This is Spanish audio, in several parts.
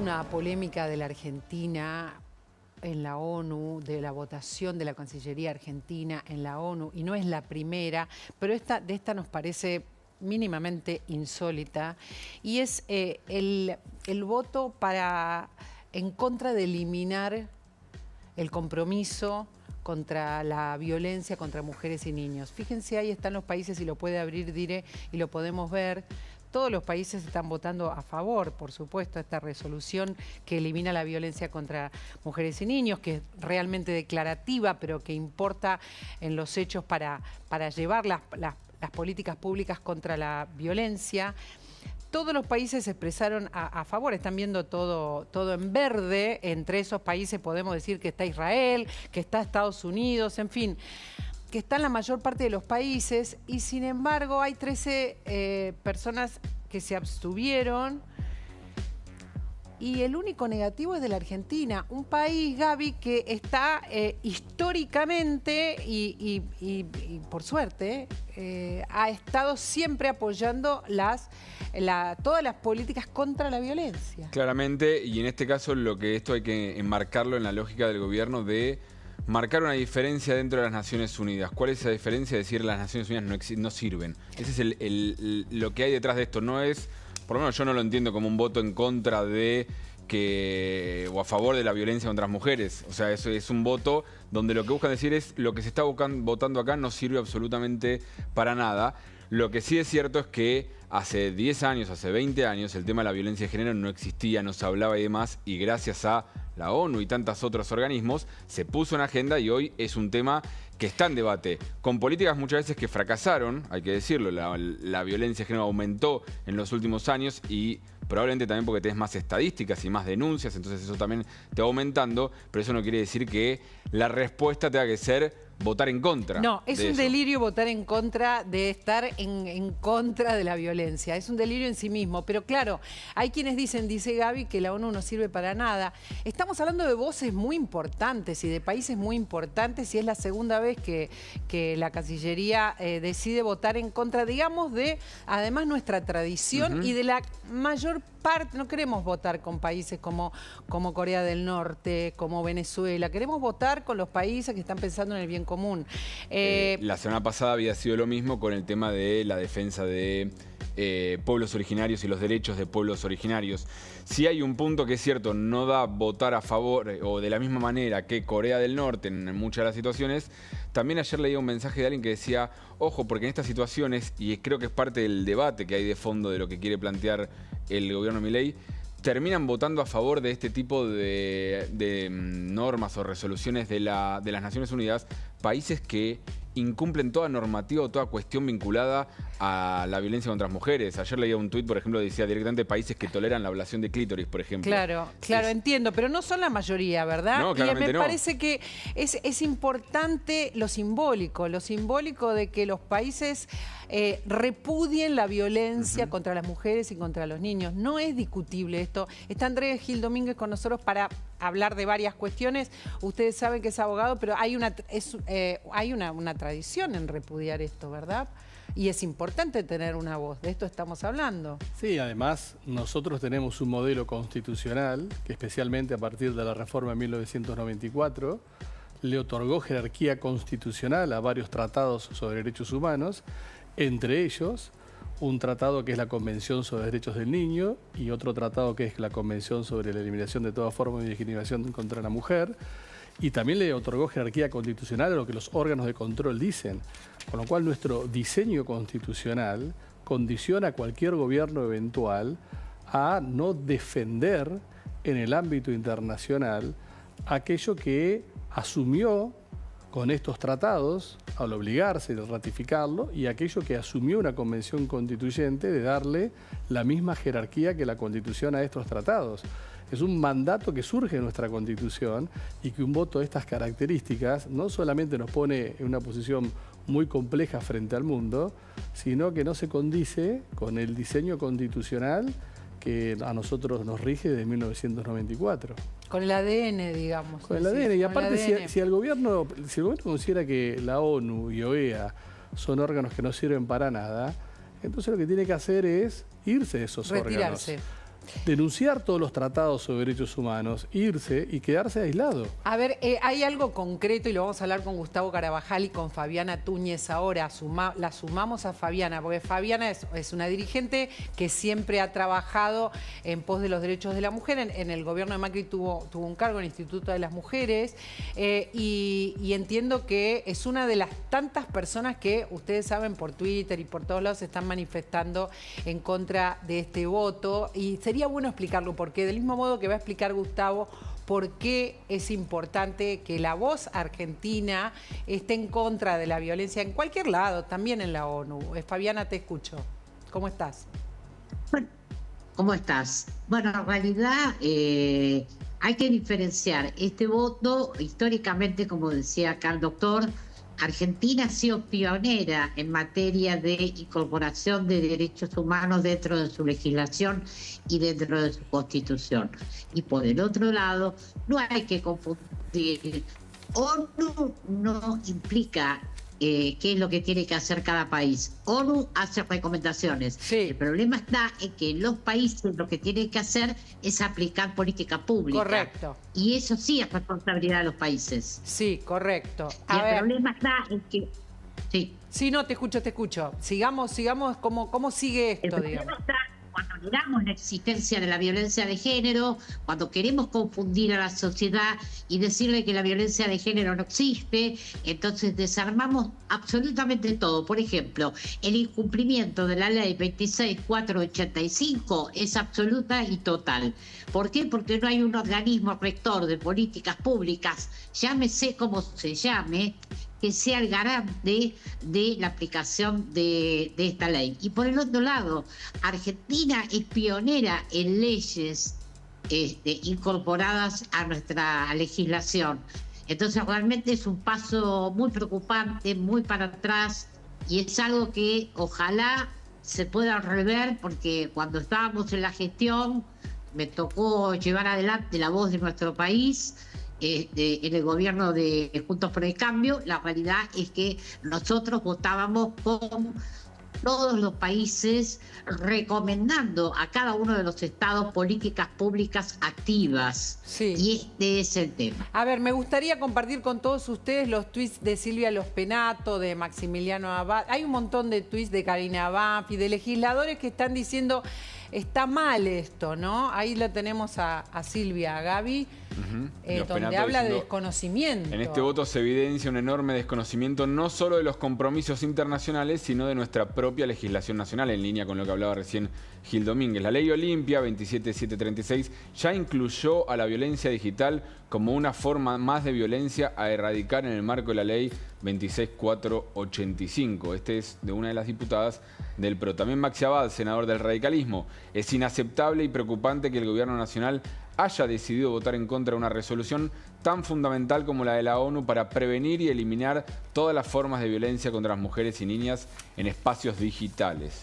una polémica de la Argentina en la ONU, de la votación de la Cancillería argentina en la ONU, y no es la primera, pero de esta nos parece mínimamente insólita, y es el voto en contra de eliminar el compromiso contra la violencia contra mujeres y niños. Fíjense, ahí están los países, y lo puede abrir Dire y lo podemos ver. Todos los países están votando a favor, por supuesto, de esta resolución que elimina la violencia contra mujeres y niños, que es realmente declarativa, pero que importa en los hechos para llevar las políticas públicas contra la violencia. Todos los países se expresaron a favor, están viendo todo en verde. Entre esos países podemos decir que está Israel, que está Estados Unidos, en fin, que está en la mayor parte de los países, y sin embargo hay 13 personas que se abstuvieron, y el único negativo es de la Argentina, un país, Gaby, que está históricamente y por suerte ha estado siempre apoyando todas las políticas contra la violencia. Claramente, y en este caso esto hay que enmarcarlo en la lógica del gobierno de marcar una diferencia dentro de las Naciones Unidas. ¿Cuál es esa diferencia? Decir las Naciones Unidas no sirven. Ese es lo que hay detrás de esto. No es, por lo menos yo no lo entiendo como un voto en contra de o a favor de la violencia contra las mujeres. O sea, eso es un voto donde lo que buscan decir es lo que se está votando acá no sirve absolutamente para nada. Lo que sí es cierto es que hace 10 años, hace 20 años, el tema de la violencia de género no existía, no se hablaba y demás, y gracias a la ONU y tantos otros organismos se puso en agenda, y hoy es un tema que está en debate, con políticas muchas veces que fracasaron, hay que decirlo. La violencia de género aumentó en los últimos años, y probablemente también porque tenés más estadísticas y más denuncias, entonces eso también te va aumentando, pero eso no quiere decir que la respuesta tenga que ser votar en contra. No, es un delirio votar en contra de estar en contra de la violencia. Es un delirio en sí mismo. Pero claro, hay quienes dicen, dice Gaby, que la ONU no sirve para nada. Estamos hablando de voces muy importantes y de países muy importantes, y es la segunda vez que la Cancillería decide votar en contra, digamos, de además nuestra tradición y de la mayor parte. No queremos votar con países como Corea del Norte, como Venezuela. Queremos votar con los países que están pensando en el bien común. La semana pasada había sido lo mismo con el tema de la defensa de pueblos originarios y los derechos de pueblos originarios. Sí hay un punto que es cierto, no da votar a favor o de la misma manera que Corea del Norte en muchas de las situaciones. También ayer leía un mensaje de alguien que decía, ojo, porque en estas situaciones, y creo que es parte del debate que hay de fondo de lo que quiere plantear el gobierno Milei, terminan votando a favor de este tipo de normas o resoluciones de las Naciones Unidas, países que incumplen toda normativa o toda cuestión vinculada a la violencia contra las mujeres. Ayer leía un tuit, por ejemplo, decía directamente países que toleran la ablación de clítoris, por ejemplo. Claro, entiendo, pero no son la mayoría, ¿verdad? No, claramente me parece que es importante lo simbólico de que los países repudien la violencia contra las mujeres y contra los niños. No es discutible esto. Está Andrés Gil Domínguez con nosotros para hablar de varias cuestiones. Ustedes saben que es abogado, pero hay una tradición en repudiar esto, ¿verdad? Y es importante tener una voz. De esto estamos hablando. Sí, además nosotros tenemos un modelo constitucional que, especialmente a partir de la reforma de 1994, le otorgó jerarquía constitucional a varios tratados sobre derechos humanos, entre ellos un tratado que es la Convención sobre Derechos del Niño y otro tratado que es la Convención sobre la Eliminación de toda forma de discriminación contra la mujer. Y también le otorgó jerarquía constitucional a lo que los órganos de control dicen. Con lo cual nuestro diseño constitucional condiciona a cualquier gobierno eventual a no defender en el ámbito internacional aquello que asumió con estos tratados al obligarse a ratificarlo, y aquello que asumió una convención constituyente de darle la misma jerarquía que la Constitución a estos tratados. Es un mandato que surge en nuestra Constitución, y que un voto de estas características no solamente nos pone en una posición muy compleja frente al mundo, sino que no se condice con el diseño constitucional que a nosotros nos rige desde 1994. Con el ADN, digamos. Con el ADN. Y aparte, si el gobierno considera que la ONU y OEA son órganos que no sirven para nada, entonces lo que tiene que hacer es irse de esos órganos. denunciar todos los tratados sobre derechos humanos, irse y quedarse aislado. A ver, hay algo concreto y lo vamos a hablar con Gustavo Carabajal y con Fabiana Túñez ahora. La sumamos a Fabiana, porque Fabiana es una dirigente que siempre ha trabajado en pos de los derechos de la mujer. En el gobierno de Macri tuvo un cargo en el Instituto de las Mujeres y entiendo que es una de las tantas personas que ustedes saben por Twitter y por todos lados se están manifestando en contra de este voto. Y sería bueno explicarlo, porque del mismo modo que va a explicar Gustavo por qué es importante que la voz argentina esté en contra de la violencia en cualquier lado, también en la ONU. Fabiana, te escucho. ¿Cómo estás? Bueno, ¿cómo estás? Bueno, en realidad hay que diferenciar este voto. Históricamente, como decía acá el doctor, Argentina ha sido pionera en materia de incorporación de derechos humanos dentro de su legislación y dentro de su constitución. Y por el otro lado, no hay que confundir. ONU no implica qué es lo que tiene que hacer cada país. ONU hace recomendaciones. Sí. El problema está en que los países lo que tienen que hacer es aplicar política pública. Correcto. Y eso sí es responsabilidad de los países. Sí, correcto. Y el problema está en que... Sí. Sí, no, te escucho. Sigamos, ¿cómo sigue esto, El problema digamos? está cuando negamos la existencia de la violencia de género, cuando queremos confundir a la sociedad y decirle que la violencia de género no existe, entonces desarmamos absolutamente todo. Por ejemplo, el incumplimiento de la ley 26.485 es absoluta y total. ¿Por qué? Porque no hay un organismo rector de políticas públicas, llámese como se llame, que sea el garante de la aplicación de esta ley. Y por el otro lado, Argentina es pionera en leyes incorporadas a nuestra legislación. Entonces realmente es un paso muy preocupante, muy para atrás, y es algo que ojalá se pueda rever, porque cuando estábamos en la gestión me tocó llevar adelante la voz de nuestro país en el gobierno de Juntos por el Cambio. La realidad es que nosotros votábamos con todos los países recomendando a cada uno de los estados políticas públicas activas. Sí. Y este es el tema. A ver, me gustaría compartir con todos ustedes los tweets de Silvia Lospenato, de Maximiliano Abad. Hay un montón de tweets de Karina Banfi, de legisladores que están diciendo está mal esto, ¿no? Ahí lo tenemos a Silvia, a Gaby, donde habla de desconocimiento. En este voto se evidencia un enorme desconocimiento no solo de los compromisos internacionales, sino de nuestra propia legislación nacional, en línea con lo que hablaba recién Gil Domínguez. La ley Olimpia 27736 ya incluyó a la violencia digital como una forma más de violencia a erradicar en el marco de la ley 26485. Este es de una de las diputadas del PRO. También Maxi Abad, senador del radicalismo. Es inaceptable y preocupante que el gobierno nacional haya decidido votar en contra de una resolución tan fundamental como la de la ONU para prevenir y eliminar todas las formas de violencia contra las mujeres y niñas en espacios digitales.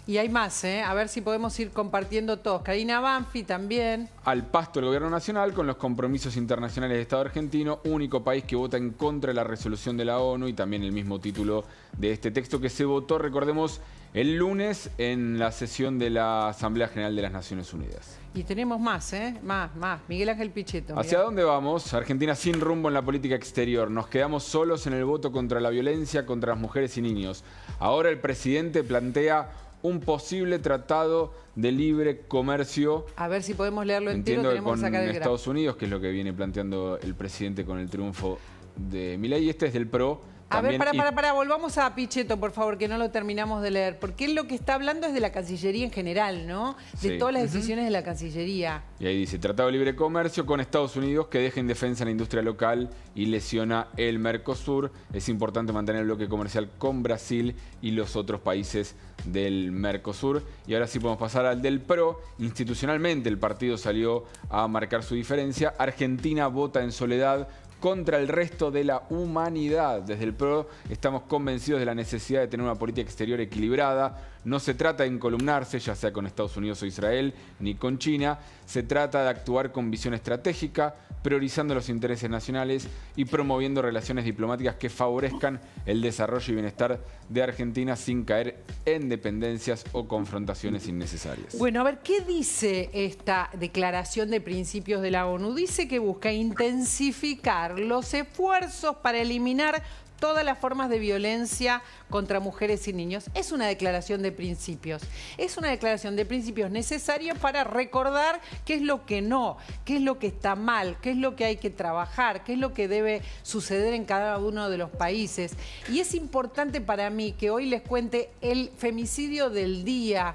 Y hay más, a ver si podemos ir compartiendo todos. Karina Banfi también. Al pasto el gobierno nacional con los compromisos internacionales del Estado argentino, único país que vota en contra de la resolución de la ONU, y también el mismo título de este texto que se votó, recordemos, el lunes en la sesión de la Asamblea General de las Naciones Unidas. Y tenemos más, más. Miguel Ángel Pichetto. ¿Hacia dónde vamos? Argentina sin rumbo en la política exterior. Nos quedamos solos en el voto contra la violencia contra las mujeres y niños. Ahora el presidente plantea un posible tratado de libre comercio. A ver si podemos leerlo entero. Entiendo que tenemos con que sacar el Estados Unidos, que es lo que viene planteando el presidente con el triunfo de Milei. Este es del PRO. A ver, También, volvamos a Pichetto, por favor, que no lo terminamos de leer, porque él lo que está hablando es de la Cancillería en general, ¿no? De Sí. todas las decisiones de la Cancillería. Y ahí dice, Tratado de Libre Comercio con Estados Unidos que deja indefensa la industria local y lesiona el Mercosur. Es importante mantener el bloque comercial con Brasil y los otros países del Mercosur. Y ahora sí podemos pasar al del PRO. Institucionalmente el partido salió a marcar su diferencia. Argentina vota en soledad contra el resto de la humanidad. Desde el PRO estamos convencidos de la necesidad de tener una política exterior equilibrada. No se trata de encolumnarse, ya sea con Estados Unidos o Israel, ni con China. Se trata de actuar con visión estratégica, priorizando los intereses nacionales y promoviendo relaciones diplomáticas que favorezcan el desarrollo y bienestar de Argentina sin caer en dependencias o confrontaciones innecesarias. Bueno, a ver, ¿qué dice esta declaración de principios de la ONU? Dice que busca intensificar los esfuerzos para eliminar todas las formas de violencia contra mujeres y niños. Es una declaración de principios. Es una declaración de principios necesaria para recordar qué es lo que no, qué es lo que está mal, qué es lo que hay que trabajar, qué es lo que debe suceder en cada uno de los países. Y es importante para mí que hoy les cuente el femicidio del día,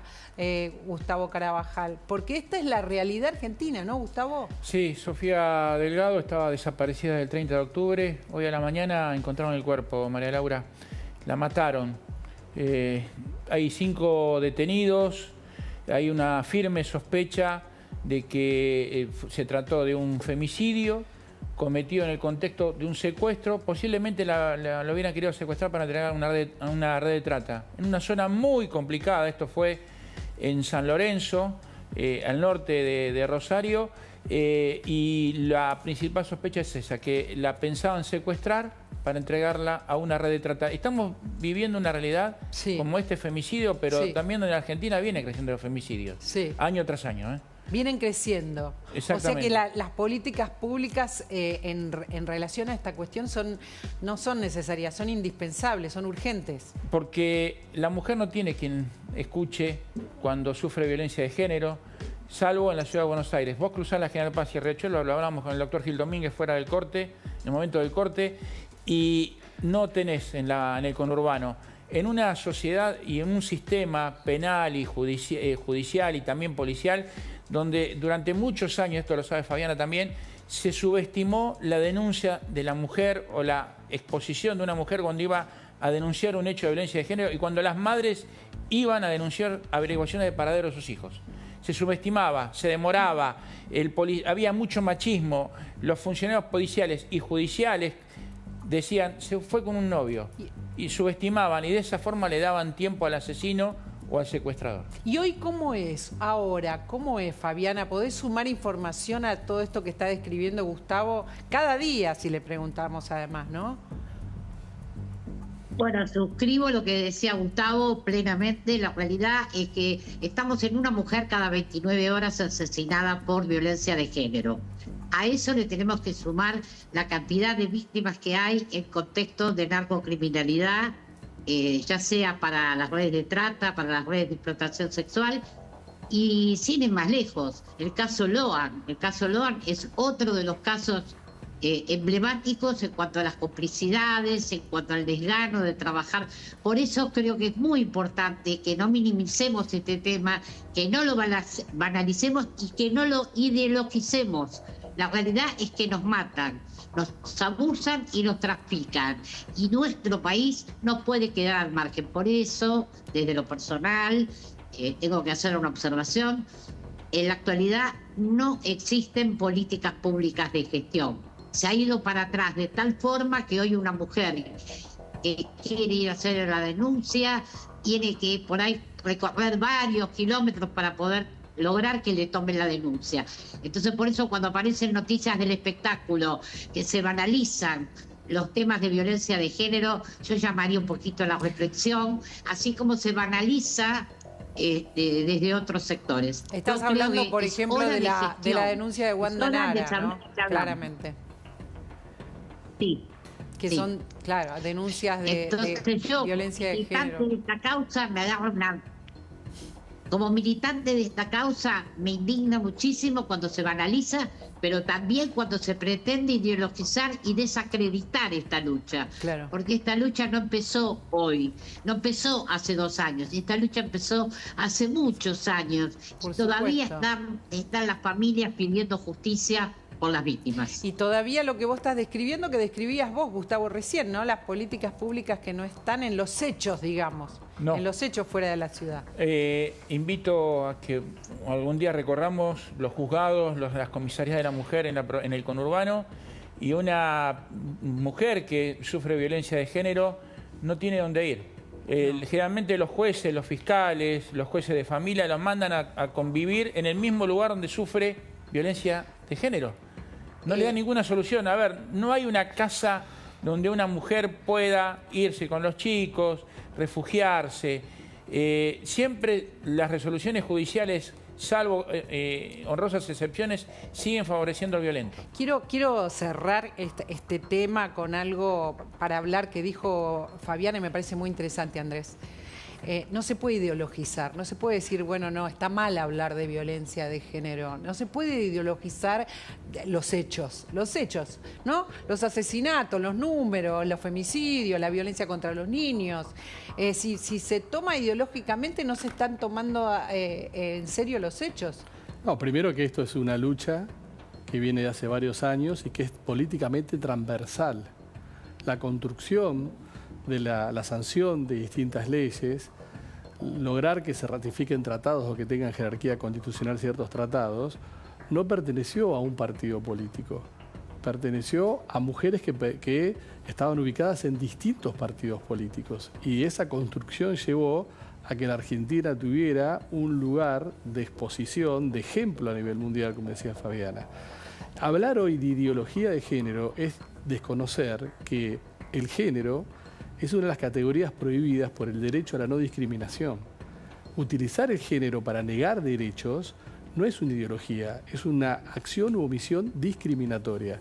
Gustavo Carabajal, porque esta es la realidad argentina, ¿no, Gustavo? Sí, Sofía Delgado estaba desaparecida desde el 30 de octubre. Hoy a la mañana encontraron el cuerpo, María Laura. La mataron. Hay 5 detenidos. Hay una firme sospecha de que se trató de un femicidio cometido en el contexto de un secuestro. Posiblemente lo hubieran querido secuestrar para entregar a una red de trata. En una zona muy complicada. Esto fue en San Lorenzo, al norte de Rosario, y la principal sospecha es esa, que la pensaban secuestrar para entregarla a una red de trata. Estamos viviendo una realidad como este femicidio, pero también en Argentina viene creciendo los femicidios, año tras año. Vienen creciendo. O sea que las políticas públicas en relación a esta cuestión no son necesarias, son indispensables, son urgentes. Porque la mujer no tiene quien escuche cuando sufre violencia de género, salvo en la ciudad de Buenos Aires. Vos cruzás la General Paz y Riachuelo, lo hablamos con el doctor Gil Domínguez fuera del corte, en el momento del corte, y no tenés en el conurbano. En una sociedad y en un sistema penal y judicial y también policial, donde durante muchos años, esto lo sabe Fabiana también, se subestimó la denuncia de la mujer o la exposición de una mujer cuando iba a denunciar un hecho de violencia de género y cuando las madres iban a denunciar averiguaciones de paradero de sus hijos. Se subestimaba, se demoraba, había mucho machismo, los funcionarios policiales y judiciales decían, se fue con un novio, y subestimaban y de esa forma le daban tiempo al asesino o al secuestrador. ¿Y hoy cómo es? Ahora, ¿cómo es, Fabiana? ¿Podés sumar información a todo esto que está describiendo Gustavo? Cada día, si le preguntamos además, ¿no? Bueno, suscribo lo que decía Gustavo plenamente. La realidad es que estamos en una mujer cada 29 horas asesinada por violencia de género. A eso le tenemos que sumar la cantidad de víctimas que hay en contexto de narcocriminalidad, ya sea para las redes de trata, para las redes de explotación sexual, y sin ir más lejos, el caso Loan. El caso Loan es otro de los casos emblemáticos en cuanto a las complicidades, en cuanto al desgano de trabajar. Por eso creo que es muy importante que no minimicemos este tema, que no lo banalicemos y que no lo ideologicemos. La realidad es que nos matan, nos abusan y nos trafican. Y nuestro país no puede quedar al margen. Por eso, desde lo personal, tengo que hacer una observación. En la actualidad no existen políticas públicas de gestión. Se ha ido para atrás de tal forma que hoy una mujer que quiere ir a hacer la denuncia tiene que por ahí recorrer varios kilómetros para poder lograr que le tomen la denuncia. Entonces, por eso cuando aparecen noticias del espectáculo que se banalizan los temas de violencia de género, yo llamaría un poquito a la reflexión, así como se banaliza desde otros sectores. Estás hablando, por ejemplo, de la denuncia de Wanda Nara, ¿no? Claramente. Sí. Que son, claro, denuncias de violencia de género. De esta causa me agarro como militante de esta causa me indigna muchísimo cuando se banaliza, pero también cuando se pretende ideologizar y desacreditar esta lucha. Claro. Porque esta lucha no empezó hoy, no empezó hace 2 años, esta lucha empezó hace muchos años. Y todavía están las familias pidiendo justicia por las víctimas. Y todavía lo que vos estás describiendo, que describías vos, Gustavo, recién, ¿no? Las políticas públicas que no están en los hechos, digamos, en los hechos fuera de la ciudad. Invito a que algún día recorramos los juzgados, las comisarías de la mujer en el conurbano y una mujer que sufre violencia de género no tiene dónde ir. Generalmente los jueces, los fiscales, los jueces de familia los mandan a convivir en el mismo lugar donde sufre violencia de género. No le dan ninguna solución. A ver, no hay una casa donde una mujer pueda irse con los chicos, refugiarse. Siempre las resoluciones judiciales, salvo honrosas excepciones, siguen favoreciendo al violento. Quiero cerrar este tema con algo para hablar que dijo Fabiana y me parece muy interesante, Andrés. No se puede ideologizar, no se puede decir, bueno, no, está mal hablar de violencia de género, no se puede ideologizar los hechos, ¿no? Los asesinatos, los números, los femicidios, la violencia contra los niños. Si se toma ideológicamente, no se están tomando en serio los hechos. No, primero que esto es una lucha que viene de hace varios años y que es políticamente transversal. La construcción de la sanción de distintas leyes, lograr que se ratifiquen tratados o que tengan jerarquía constitucional ciertos tratados, no perteneció a un partido político, perteneció a mujeres que estaban ubicadas en distintos partidos políticos. Y esa construcción llevó a que la Argentina tuviera un lugar de exposición, de ejemplo a nivel mundial, como decía Fabiana. Hablar hoy de ideología de género es desconocer que el género es una de las categorías prohibidas por el derecho a la no discriminación. Utilizar el género para negar derechos no es una ideología, es una acción u omisión discriminatoria.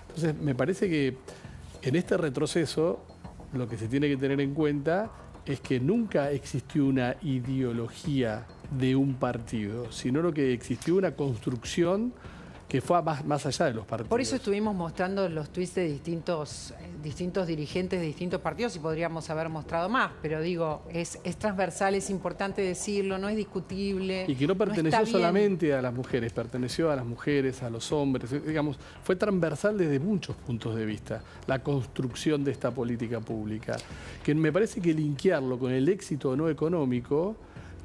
Entonces, me parece que en este retroceso lo que se tiene que tener en cuenta es que nunca existió una ideología de un partido, sino lo que existió una construcción que fue más allá de los partidos. Por eso estuvimos mostrando los tuits de distintos dirigentes de distintos partidos y podríamos haber mostrado más, pero digo, es transversal, es importante decirlo, no es discutible. Y que no perteneció solamente a las mujeres, perteneció a las mujeres, a los hombres, digamos, fue transversal desde muchos puntos de vista, la construcción de esta política pública, que me parece que linkearlo con el éxito no económico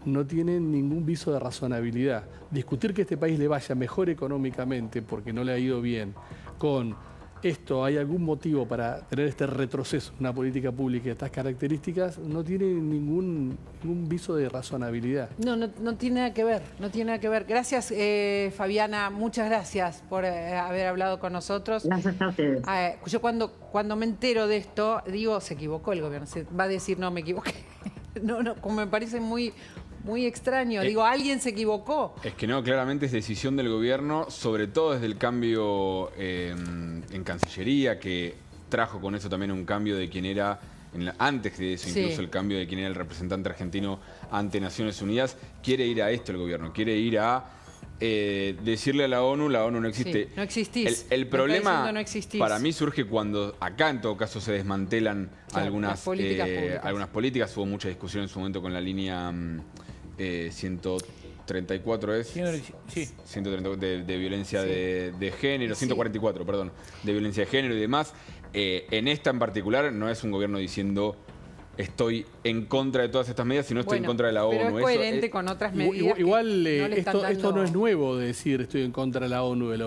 no tienen ningún viso de razonabilidad. Discutir que este país le vaya mejor económicamente porque no le ha ido bien, con esto hay algún motivo para tener este retroceso en una política pública de estas características, no tiene ningún viso de razonabilidad. No tiene nada que ver, no tiene nada que ver. Gracias, Fabiana, muchas gracias por haber hablado con nosotros. Gracias a ustedes. Yo cuando me entero de esto, digo, se equivocó el gobierno, se va a decir, no, me equivoqué. No, como me parece muy extraño. Digo, alguien se equivocó. Es que no, claramente es decisión del gobierno, sobre todo desde el cambio en Cancillería, que trajo con eso también un cambio de quien era, antes de eso incluso, el cambio de quien era el representante argentino ante Naciones Unidas. Quiere ir a esto el gobierno, quiere ir a decirle a la ONU no existe. Sí, no existís. El problema no existís. Para mí surge cuando acá en todo caso se desmantelan algunas políticas. Hubo mucha discusión en su momento con la línea 134 es. Sí. 134 de violencia de género, 144, perdón, de violencia de género y demás. En esta en particular no es un gobierno diciendo estoy en contra de todas estas medidas, sino estoy en contra de la ONU. Pero es coherente con otras medidas. Igual esto no es nuevo de decir estoy en contra de la ONU, de la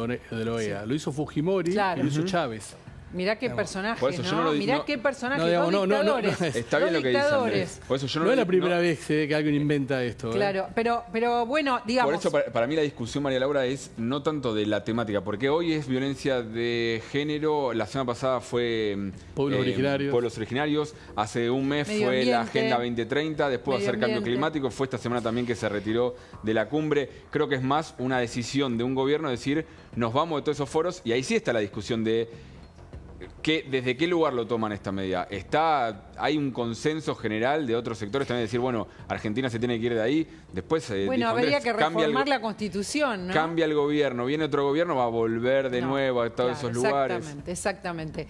OEA. Lo hizo Fujimori, lo hizo Chávez. Mirá qué personaje, ¿no? Mirá qué personaje, dos dictadores. Está bien lo que dice Andrés. Por eso yo no es la primera vez que alguien inventa esto. Claro, pero bueno, digamos... Por eso para mí la discusión, María Laura, es no tanto de la temática, porque hoy es violencia de género, la semana pasada fue pueblos originarios, hace un mes fue la Agenda 2030, después va a ser cambio climático, fue esta semana también que se retiró de la cumbre. Creo que es más una decisión de un gobierno decir, nos vamos de todos esos foros, y ahí sí está la discusión de... ¿Desde qué lugar lo toman esta medida? ¿Hay un consenso general de otros sectores también de decir, bueno, Argentina se tiene que ir de ahí? Después, habría que reformar la Constitución, ¿no? Cambia el gobierno, viene otro gobierno, va a volver de nuevo a todos esos lugares. Exactamente.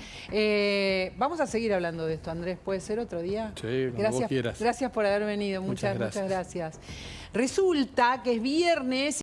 Vamos a seguir hablando de esto, Andrés. ¿Puede ser otro día? Sí, como vos quieras. Gracias por haber venido. Muchas gracias. Resulta que es viernes.